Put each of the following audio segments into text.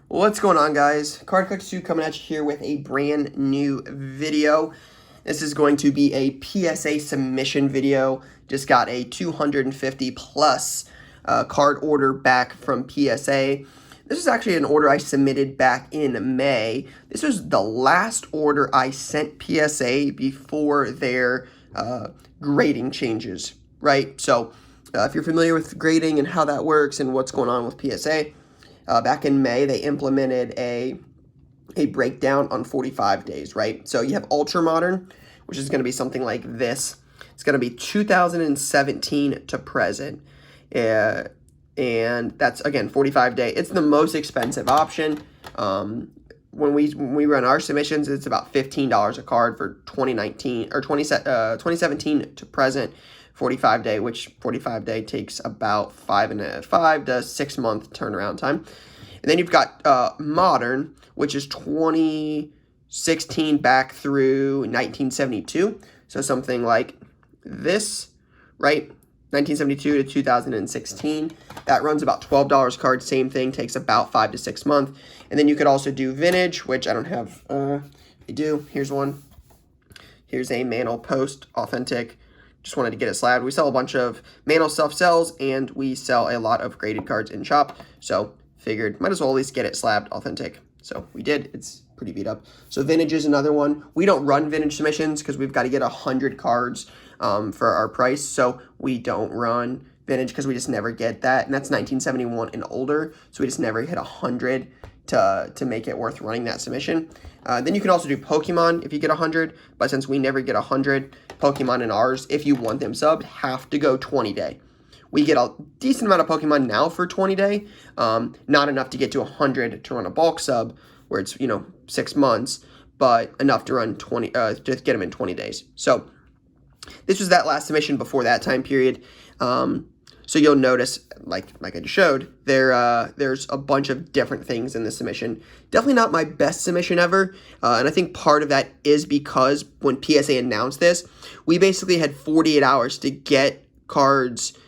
What's going on, guys? Card Collector 2 coming at you here with a brand new video. This is going to be a PSA submission video. Just got a 250 plus card order back from PSA. This is actually an order I submitted back in May. This was the last order I sent PSA before their grading changes, right? So if you're familiar with grading and how that works and what's going on with PSA, back in May, they implemented a breakdown on 45 days, right? So you have Ultra Modern, which is going to be something like this. It's going to be 2017 to present. And that's, again, 45-day. It's the most expensive option. When we run our submissions, it's about $15 a card for 2019 or 2017 to present 45-day, which 45-day takes about 5 to 6 month turnaround time. And then you've got Modern, which is 2016 back through 1972. So something like this, right? 1972 to 2016. That runs about $12 a card. Same thing, takes about 5 to 6 months. And then you could also do Vintage, which I don't have. I do. Here's one. Here's a Mantle Post Authentic. Just wanted to get it slabbed. We sell a bunch of Mantle self-sells, and we sell a lot of graded cards in shop. So figured might as well at least get it slabbed Authentic. So we did. It's pretty beat up. So Vintage is another one. We don't run Vintage submissions because we've got to get 100 cards for our price. So we don't run Vintage because we just never get that. And that's 1971 and older. So we just never hit 100 to make it worth running that submission. Then you can also do Pokemon if you get 100. But since we never get 100, Pokemon in ours, if you want them subbed, have to go 20-day. We get a decent amount of Pokemon now for 20-day. Not enough to get to 100 to run a bulk sub, where it's, 6 months, but enough to run 20, to get them in 20 days. So this was that last submission before that time period. So you'll notice, like I just showed, there's a bunch of different things in this submission. Definitely not my best submission ever, and I think part of that is because when PSA announced this, we basically had 48 hours to get cards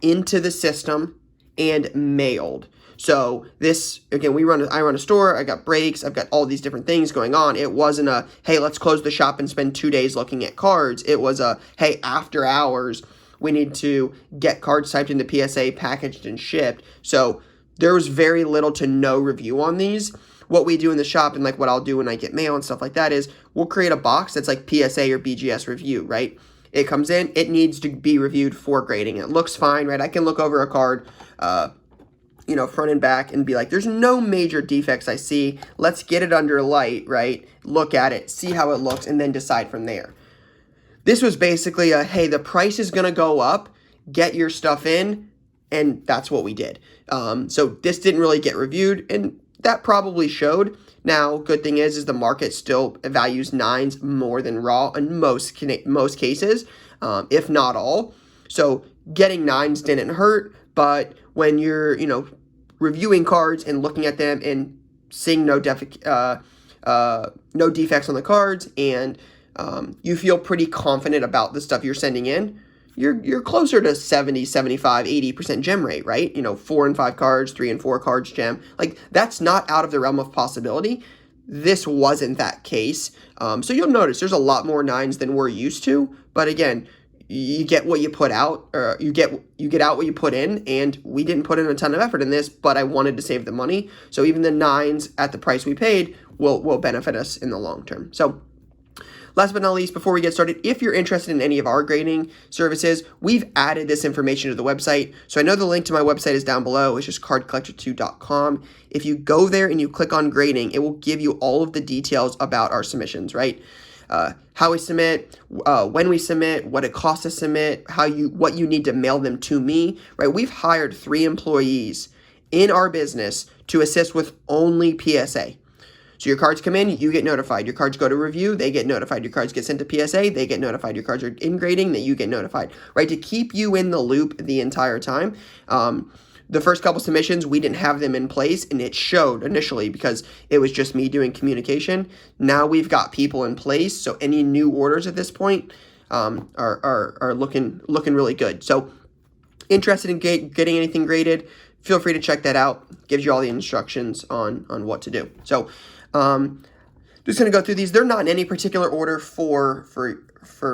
into the system and mailed. So this, again, I run a store, I got breaks, I've got all these different things going on. It wasn't a, hey, let's close the shop and spend 2 days looking at cards. It was a, hey, after hours, we need to get cards typed into PSA, packaged, and shipped. So there was very little to no review on these. What we do in the shop, and like what I'll do when I get mail and stuff like that, is we'll create a box that's like PSA or BGS review, right? It comes in, it needs to be reviewed for grading. It looks fine, right? I can look over a card, front and back, and be like, there's no major defects I see. Let's get it under light, right? Look at it, see how it looks, and then decide from there. This was basically a, hey, the price is going to go up, get your stuff in, and that's what we did. So this didn't really get reviewed, and that probably showed. Now, good thing is the market still values 9s more than raw in most cases, if not all. So getting 9s didn't hurt, but when you're, reviewing cards and looking at them and seeing no defects on the cards, and you feel pretty confident about the stuff you're sending in, you're closer to 70, 75, 80% gem rate, right? 4 and 5 cards, 3 and 4 cards gem. Like, that's not out of the realm of possibility. This wasn't that case. So you'll notice there's a lot more 9s than we're used to. But again, you get what you put out, or you get out what you put in, and we didn't put in a ton of effort in this, but I wanted to save the money. So even the 9s at the price we paid will benefit us in the long term. So last but not least, before we get started, if you're interested in any of our grading services, we've added this information to the website. So I know the link to my website is down below. It's just cardcollector2.com. If you go there and you click on grading, it will give you all of the details about our submissions, right? How we submit, when we submit, what it costs to submit, what you need to mail them to me, right? We've hired 3 employees in our business to assist with only PSA. So your cards come in, you get notified. Your cards go to review, they get notified. Your cards get sent to PSA, they get notified. Your cards are in grading, that you get notified, right? To keep you in the loop the entire time. The first couple submissions, we didn't have them in place, and it showed initially because it was just me doing communication. Now we've got people in place, so any new orders at this point are looking really good. So interested in getting anything graded, feel free to check that out. Gives you all the instructions on what to do. So, just going to go through these. They're not in any particular order for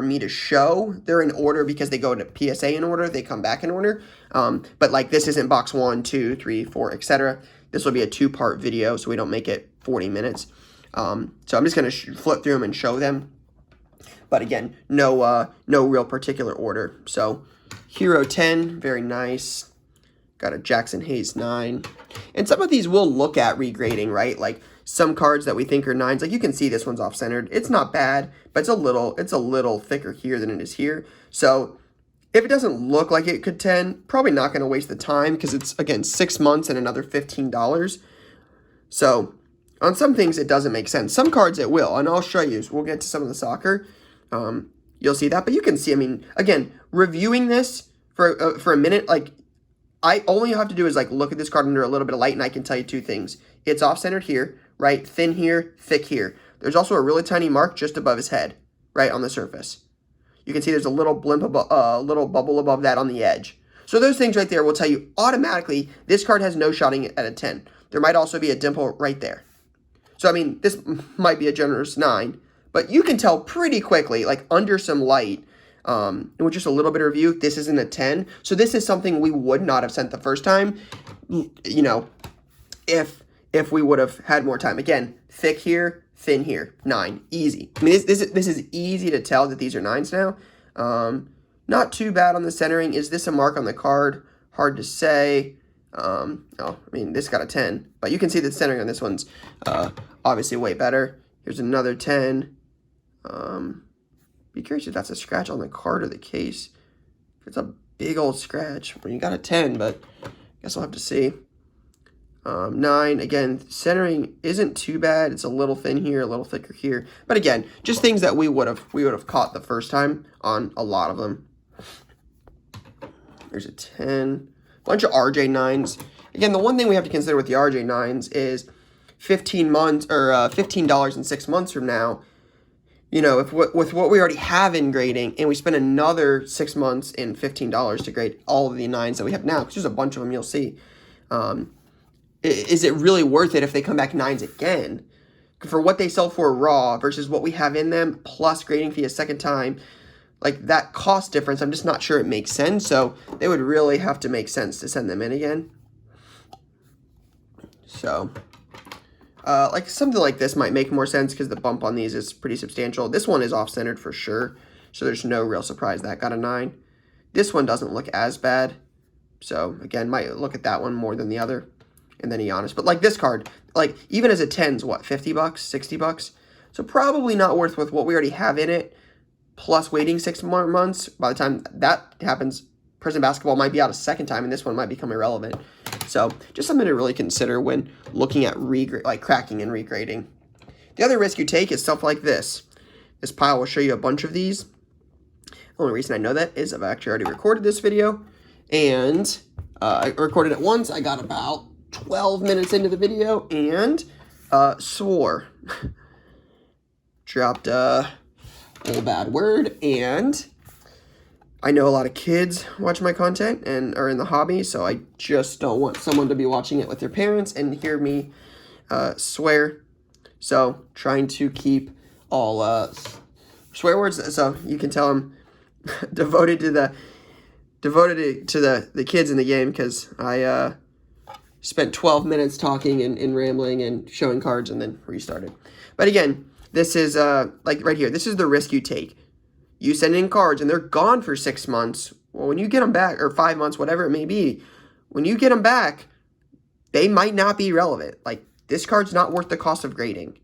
me to show. They're in order because they go to PSA in order. They come back in order. But like this isn't box 1, 2, 3, 4, etc. This will be a 2-part video, so we don't make it 40 minutes. So I'm just going to flip through them and show them. But again, no real particular order. So Hero 10, very nice. Got a Jackson Hayes 9. And some of these we'll look at regrading, right? Like some cards that we think are 9s. Like you can see this one's off-centered. It's not bad, but it's a little thicker here than it is here. So if it doesn't look like it could 10, probably not going to waste the time because it's, again, 6 months and another $15. So on some things, it doesn't make sense. Some cards it will, and I'll show you. We'll get to some of the soccer. You'll see that. But you can see, I mean, again, reviewing this for a minute, like, all you have to do is, like, look at this card under a little bit of light, and I can tell you 2 things. It's off-centered here, right? Thin here, thick here. There's also a really tiny mark just above his head, right, on the surface. You can see there's a little blimp, little bubble above that on the edge. So those things right there will tell you automatically this card has no shotting at a 10. There might also be a dimple right there. So, I mean, this might be a generous 9. But you can tell pretty quickly, like under some light, and with just a little bit of review, this isn't a 10. So this is something we would not have sent the first time, you know, if we would have had more time. Again, thick here, thin here, 9, easy. I mean, this is easy to tell that these are 9s now. Not too bad on the centering. Is this a mark on the card? Hard to say. I mean, this got a 10, but you can see the centering on this one's obviously way better. Here's another 10. Be curious if that's a scratch on the card or the case. It's a big old scratch. Well, you got a 10, but I guess we'll have to see. 9, again, centering isn't too bad. It's a little thin here, a little thicker here. But again, just things that we would have caught the first time on a lot of them. There's a 10. Bunch of RJ9s. Again, the one thing we have to consider with the RJ9s is 15 months or $15 in 6 months from now. You know, with what we already have in grading, and we spend another 6 months and $15 to grade all of the 9s that we have now, because there's a bunch of them you'll see. Is it really worth it if they come back 9s again? For what they sell for raw versus what we have in them, plus grading fee a second time, like that cost difference, I'm just not sure it makes sense. So they would really have to make sense to send them in again. So, like something like this might make more sense because the bump on these is pretty substantial. This one is off-centered for sure, so there's no real surprise that got a 9. This one doesn't look as bad. So, again, might look at that one more than the other. And then Giannis. But like this card, like even as a 10's what, $50, $60? So probably not worth with what we already have in it, plus waiting 6 more months. By the time that happens, Prison Basketball might be out a second time, and this one might become irrelevant. So just something to really consider when looking at cracking and regrading. The other risk you take is stuff like this. This pile will show you a bunch of these. The only reason I know that is I've actually already recorded this video, and I recorded it once. I got about 12 minutes into the video and swore. Dropped a little bad word, and I know a lot of kids watch my content and are in the hobby, so I just don't want someone to be watching it with their parents and hear me swear. So trying to keep all swear words, so you can tell I'm devoted to the kids in the game, because I spent 12 minutes talking and rambling and showing cards and then restarted. But again, this is like right here, this is the risk you take. You send in cards and they're gone for 6 months. Well, when you get them back, or 5 months, whatever it may be, when you get them back, they might not be relevant. Like, this card's not worth the cost of grading.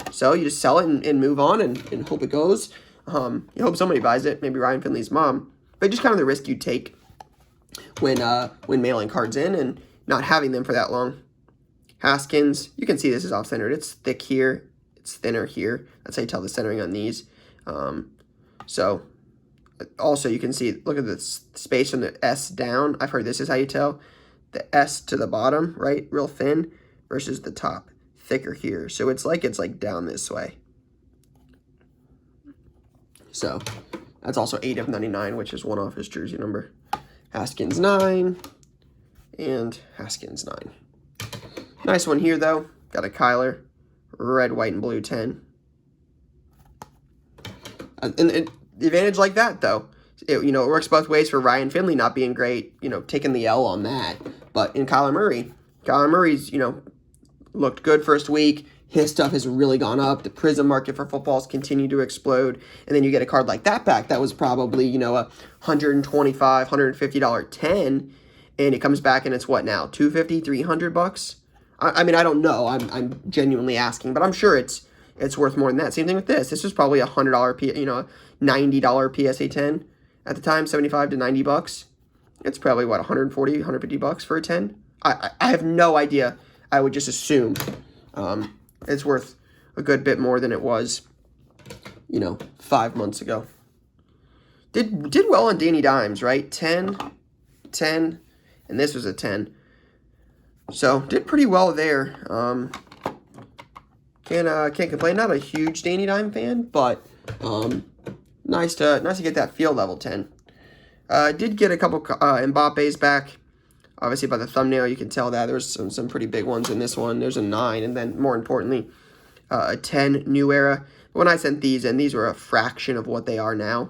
So you just sell it and move on and hope it goes. You hope somebody buys it, maybe Ryan Finley's mom. But just kind of the risk you take when mailing cards in and not having them for that long. Haskins, you can see this is off-centered. It's thick here. It's thinner here. That's how you tell the centering on these. So, also you can see, look at the space from the S down. I've heard this is how you tell. The S to the bottom, right, real thin, versus the top, thicker here. So it's like down this way. So, that's also 8 of 99, which is one off his jersey number. Haskins 9. and Haskins 9. Nice one here, though. Got a Kyler, red, white, and blue 10. And the advantage like that, though, it works both ways for Ryan Finley not being great, taking the L on that. But in Kyler Murray's, looked good first week. His stuff has really gone up. The Prism market for footballs continued to explode. And then you get a card like that back that was probably, a $125, $150 10. And it comes back and it's what now? $250, $300? I mean, I don't know. I'm genuinely asking, but I'm sure it's worth more than that. Same thing with this. This was probably $100, $90 PSA 10 at the time, 75 to $90. It's probably what, $140, $150 for a 10. I have no idea. I would just assume it's worth a good bit more than it was, 5 months ago. Did well on Danny Dimes, right? 10, and this was a 10. So did pretty well there. Can't complain. Not a huge Danny Dime fan, but nice to get that field level 10. Did get a couple Mbappe's back. Obviously, by the thumbnail, you can tell that there's some pretty big ones in this one. There's a 9, and then, more importantly, a 10 New Era. But when I sent these in, these were a fraction of what they are now.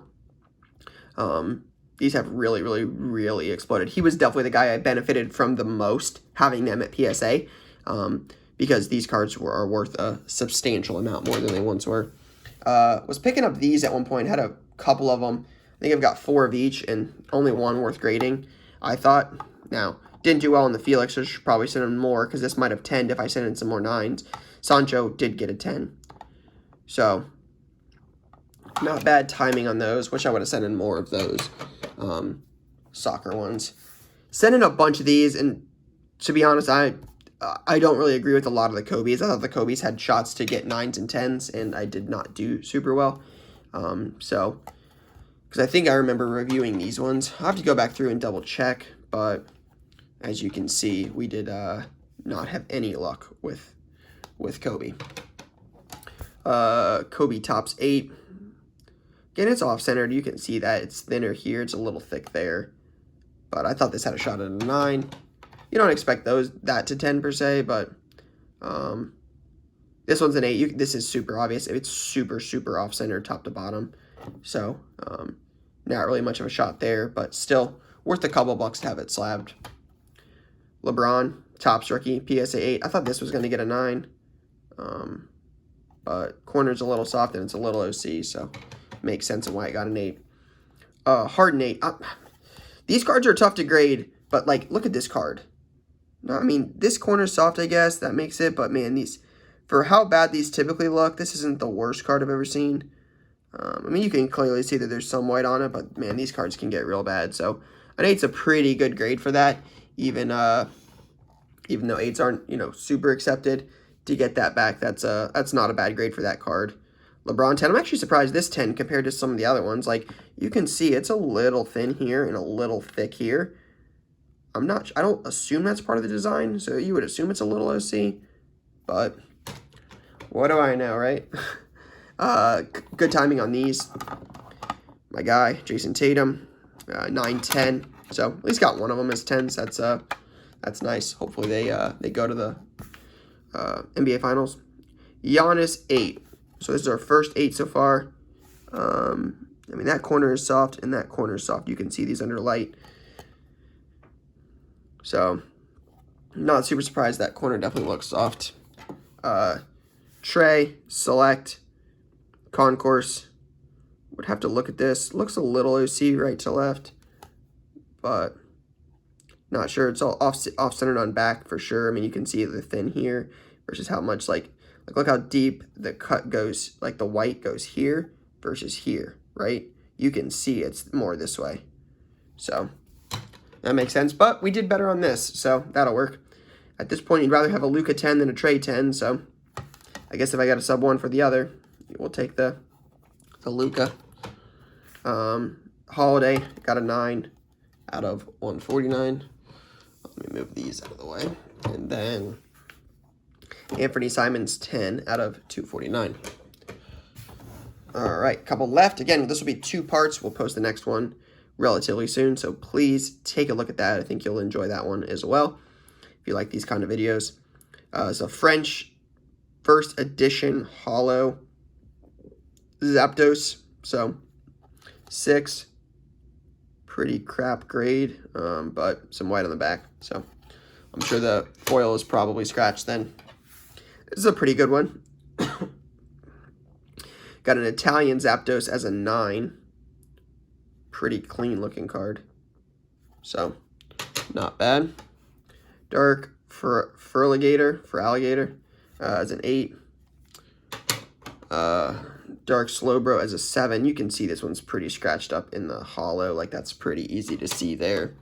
These have really, really, really exploded. He was definitely the guy I benefited from the most, having them at PSA, because these cards are worth a substantial amount more than they once were. Was picking up these at one point, had a couple of them. I think I've got 4 of each, and only one worth grading, I thought. Now, didn't do well in the Felix, so I should probably send in more, because this might have 10'd if I sent in some more 9s. Sancho did get a 10. So, not bad timing on those. Wish I would have sent in more of those soccer ones. Sent in a bunch of these, and to be honest, I don't really agree with a lot of the Kobe's. I thought the Kobe's had shots to get 9s and 10s, and I did not do super well. Because I think I remember reviewing these ones. I'll have to go back through and double check, but as you can see, we did not have any luck with Kobe. Kobe Topps 8. Again, it's off-centered. You can see that it's thinner here. It's a little thick there. But I thought this had a shot at a 9. You don't expect that to 10 per se, but this one's an 8. This is super obvious. It's super, super off-centered top to bottom. So, not really much of a shot there, but still worth a couple bucks to have it slabbed. LeBron, Topps rookie, PSA 8. I thought this was going to get a 9. But corner's a little soft and it's a little OC, so makes sense of why it got an 8. Harden 8. These cards are tough to grade, but, look at this card. I mean, this corner's soft, I guess. That makes it, but, man, for how bad these typically look, this isn't the worst card I've ever seen. I mean, you can clearly see that there's some white on it, but, man, these cards can get real bad. So, an 8's a pretty good grade for that, even though 8s aren't, super accepted. To get that back, that's not a bad grade for that card. LeBron 10. I'm actually surprised this 10 compared to some of the other ones. You can see it's a little thin here and a little thick here. I don't assume that's part of the design, so you would assume it's a little OC, but what do I know, right? Good timing on these. My guy, Jason Tatum, 9, 10. So at least got one of them as 10s. That's nice. Hopefully they go to the NBA Finals. Giannis 8. So this is our first 8 so far. I mean, that corner is soft and that corner is soft. You can see these under light. So, not super surprised that corner definitely looks soft. Trey, Select, Concourse. Would have to look at this. Looks a little OC right to left, but not sure. It's all off-centered on back for sure. I mean, you can see the thin here versus how much, look how deep the cut goes, the white goes here versus here, right? You can see it's more this way. So, that makes sense. But we did better on this, so that'll work. At this point, you'd rather have a Luka 10 than a Trey 10, so I guess if I got a sub 1 for the other, we'll take the Luka. Holiday got a 9 out of 149. Let me move these out of the way. And then Anthony Simons 10 out of 249. All right, couple left. Again, this will be 2 parts. We'll post the next one relatively soon. So please take a look at that. I think you'll enjoy that one as well if you like these kind of videos. It's a French first edition Holo Zapdos. So 6. Pretty crap grade, but some white on the back. So I'm sure the foil is probably scratched then. This is a pretty good one. Got an Italian Zapdos as a 9. Pretty clean looking card. So, not bad. Dark for alligator as an 8. Dark Slowbro as a 7. You can see this one's pretty scratched up in the Holo. Like, that's pretty easy to see there.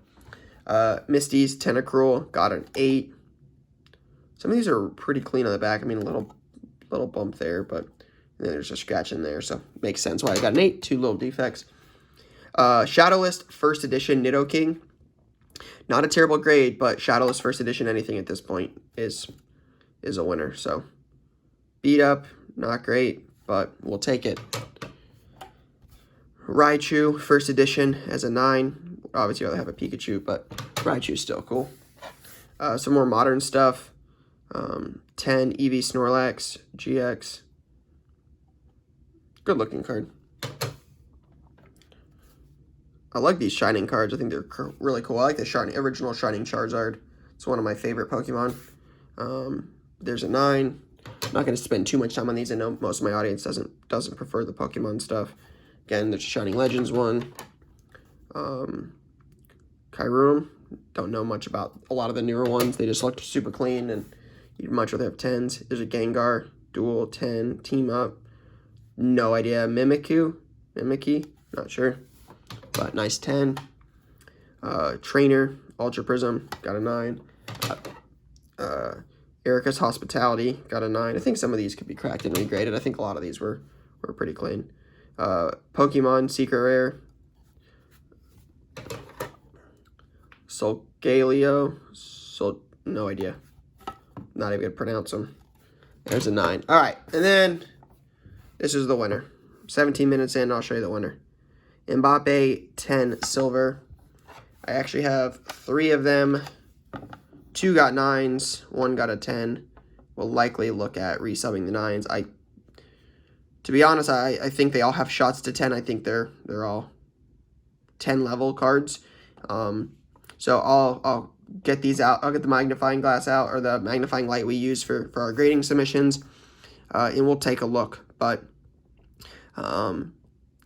Misty's Tentacruel got an 8. Some of these are pretty clean on the back. I mean, a little bump there, but then there's a scratch in there, so makes sense why I got an 8. 2 little defects. Shadowless First Edition Nidoking. Not a terrible grade, but Shadowless First Edition anything at this point is a winner. So beat up, not great, but we'll take it. Raichu First Edition as a 9. Obviously, I'd rather have a Pikachu, but Raichu's still cool. Some more modern stuff. 10 Eevee Snorlax GX. Good looking card. I like these Shining cards. I think they're really cool. I like the original Shining Charizard. It's one of my favorite Pokemon. There's a 9. I'm not going to spend too much time on these. I know most of my audience doesn't prefer the Pokemon stuff. Again, there's a Shining Legends one. Kyurem. Don't know much about a lot of the newer ones. They just look super clean, and you'd much rather have 10s. There's a Gengar Dual 10 Team Up. No idea. Mimikyu. Not sure. But nice 10. Trainer, Ultra Prism, got a 9. Erica's Hospitality, got a 9. I think some of these could be cracked and regraded. I think a lot of these were pretty clean. Pokemon, Secret Rare. Solgaleo. No idea. Not even going to pronounce them. There's a 9. All right, and then this is the winner. 17 minutes in, I'll show you the winner. Mbappe 10 silver. I actually have 3 of them. 2 got 9s. 1 got a 10. We'll likely look at resubbing the 9s. To be honest, I think they all have shots to 10. I think they're all 10 level cards. So I'll get these out. I'll get the magnifying glass out, or the magnifying light we use for our grading submissions, and we'll take a look. But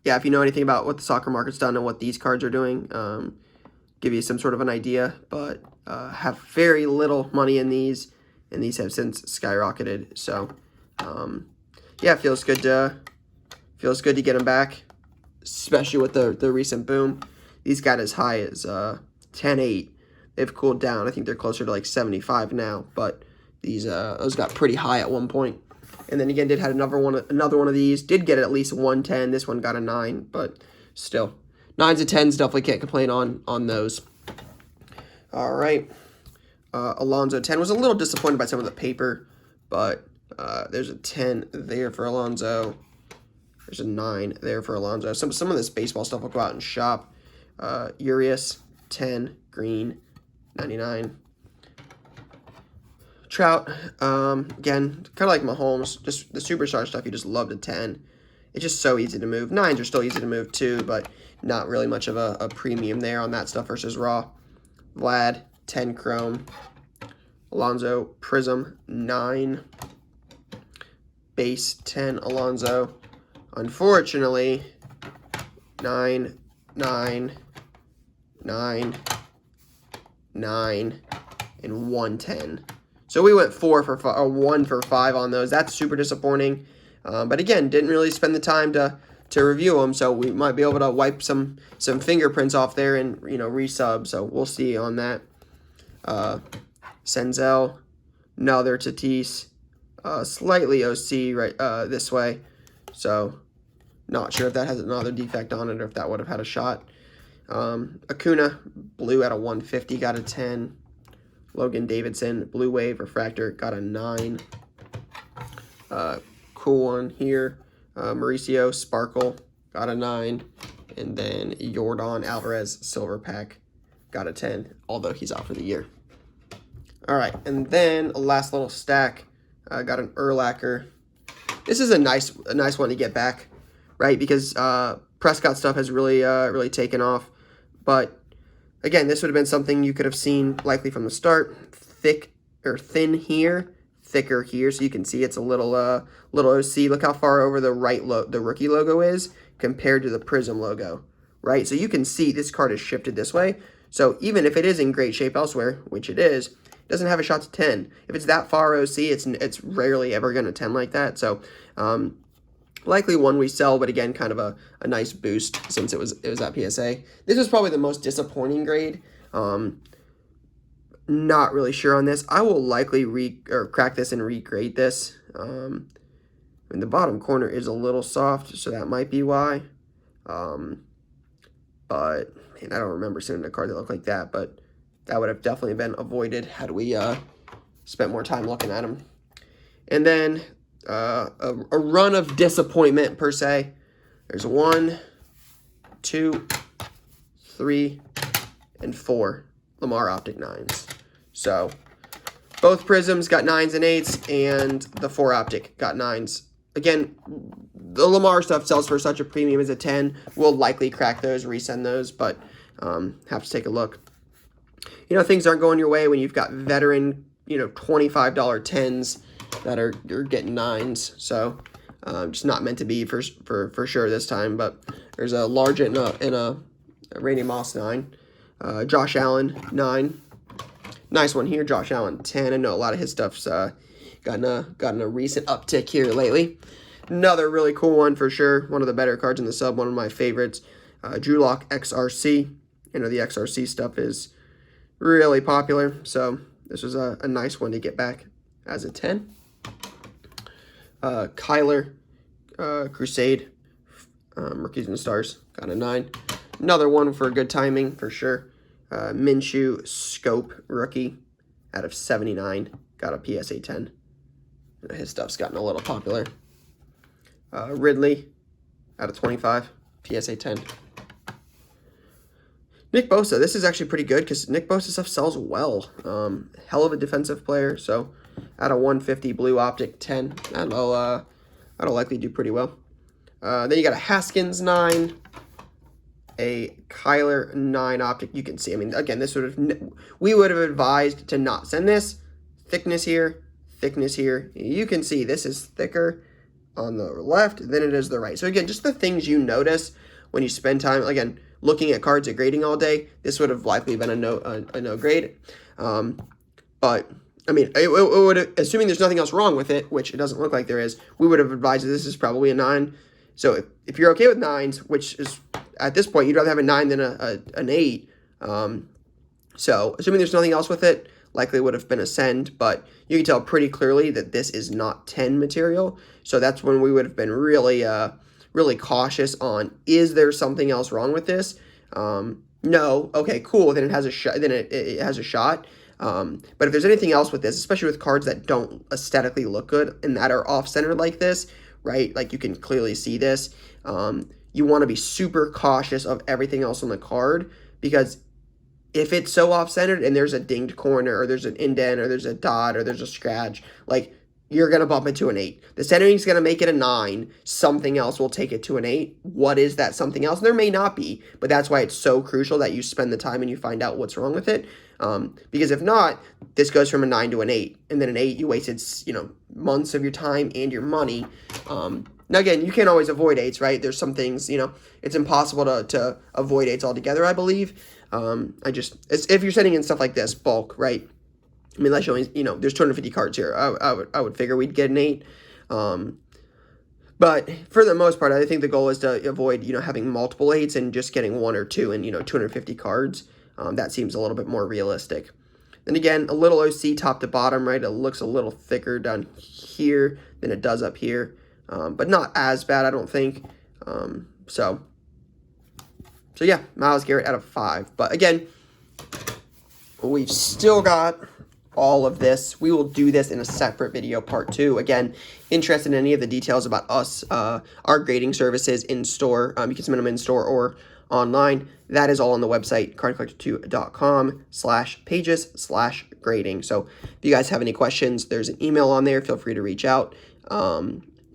yeah, if you know anything about what the soccer market's done and what these cards are doing, give you some sort of an idea. But have very little money in these, and these have since skyrocketed. So yeah, it feels good to get them back, especially with the recent boom. These got as high as 10.8. They've cooled down. I think they're closer to like 75 now, but those got pretty high at one point. And then again, did had another one of these. Did get at least 110. This one got a 9, but still, 9s and 10s definitely can't complain on those. All right, Alonso 10 was a little disappointed by some of the paper, but there's a 10 there for Alonso. There's a 9 there for Alonso. Some of this baseball stuff will go out and shop. Urias 10 green 99. Trout, again, kind of like Mahomes, just the superstar stuff, you just love the 10. It's just so easy to move. 9s are still easy to move too, but not really much of a premium there on that stuff versus raw. Vlad, 10 chrome. Alonso, Prism, 9. Base, 10 Alonso. Unfortunately, 9, 9, 9, 9, and 110. So we went 1 for 5 on those. That's super disappointing. But again, didn't really spend the time to review them, so we might be able to wipe some fingerprints off there and resub. So we'll see on that. Senzel, another Tatis, slightly OC right this way. So not sure if that has another defect on it or if that would have had a shot. Acuna, blue at a 150, got a 10. Logan Davidson, Blue Wave Refractor, got a 9. Cool one here. Mauricio Sparkle, got a 9. And then Yordan Alvarez silver pack got a 10, although he's out for the year. All right, and then a last little stack. Got an Urlacher. This is a nice one to get back, right? Because Prescott stuff has really taken off. But again, this would have been something you could have seen likely from the start. Thick or thin here, thicker here, so you can see it's a little OC. Look how far over the right the rookie logo is compared to the Prism logo, right? So you can see this card is shifted this way. So even if it is in great shape elsewhere, which it is, it doesn't have a shot to 10. If it's that far OC, it's rarely ever going to 10 like that. So likely one we sell, but again, kind of a nice boost since it was at PSA. This was probably the most disappointing grade. Not really sure on this. I will likely crack this and regrade this. And the bottom corner is a little soft, so that might be why. But man, I don't remember seeing a card that looked like that, but that would have definitely been avoided had we spent more time looking at them. And then a run of disappointment per se. There's 1, 2, 3, and 4 Lamar Optic 9s. So both Prisms got 9s and 8s, and the 4 Optic got 9s. Again, the Lamar stuff sells for such a premium as a 10. We'll likely crack those, resend those, but have to take a look. You know, things aren't going your way when you've got veteran, $25 10s that are you're getting 9s. So just not meant to be for sure this time. But there's a Largent and a Randy Moss 9. Josh Allen 9. Nice one here, Josh Allen 10. I know a lot of his stuff's gotten a recent uptick here lately. Another really cool one for sure. One of the better cards in the sub. One of my favorites. Drew Lock XRC. You know, the XRC stuff is really popular. So this was a nice one to get back as a 10. Kyler Crusade. Rookies and Stars. Got a 9. Another one for good timing for sure. Minshew Scope rookie out of 79. Got a PSA 10. His stuff's gotten a little popular. Ridley out of 25. PSA 10. Nick Bosa. This is actually pretty good because Nick Bosa stuff sells well. Hell of a defensive player. So out of 150 blue optic 10. That'll likely do pretty well. Then you got a Haskins 9. A Kyler 9 optic. You can see, I mean, again, we would have advised to not send this. Thickness here, thickness here. You can see this is thicker on the left than it is the right. So again, just the things you notice when you spend time, again, looking at cards at grading all day, this would have likely been a no grade. But I mean, it would have, assuming there's nothing else wrong with it, which it doesn't look like there is, we would have advised that this is probably a 9. So if you're okay with 9s, which is at this point, you'd rather have a 9 than an 8. So assuming there's nothing else with it, likely would have been a send, but you can tell pretty clearly that this is not 10 material. So that's when we would have been really cautious on, is there something else wrong with this? No. Okay, cool. Then it has a shot. Then it has a shot. But if there's anything else with this, especially with cards that don't aesthetically look good and that are off-centered like this, right? Like you can clearly see this. You want to be super cautious of everything else on the card, because if it's so off-centered and there's a dinged corner or there's an indent or there's a dot or there's a scratch, like you're going to bump it to an 8. The centering is going to make it a 9. Something else will take it to an 8. What is that something else? There may not be, but that's why it's so crucial that you spend the time and you find out what's wrong with it. Because if not, this goes from a 9 to an 8. And then an 8, you wasted, months of your time and your money. Now, again, you can't always avoid 8s, right? There's some things, it's impossible to avoid 8s altogether, I believe. If you're sending in stuff like this, bulk, right? I mean, unless you only, there's 250 cards here. I would figure we'd get an 8. But for the most part, I think the goal is to avoid, having multiple 8s and just getting 1 or 2 and, 250 cards. That seems a little bit more realistic. Then again, a little OC top to bottom, right? It looks a little thicker down here than it does up here. But not as bad, I don't think. So yeah, Myles Garrett out of 5. But again, we've still got all of this. We will do this in a separate video, part 2. Again, interested in any of the details about us, our grading services in store, you can submit them in store or online. That is all on the website, cardcollector2.com/pages/grading. So if you guys have any questions, there's an email on there. Feel free to reach out.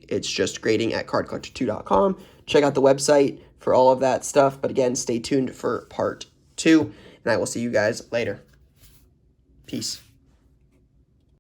It's just grading@cardcollector2.com. Check out the website for all of that stuff. But again, stay tuned for part 2, and I will see you guys later. Peace.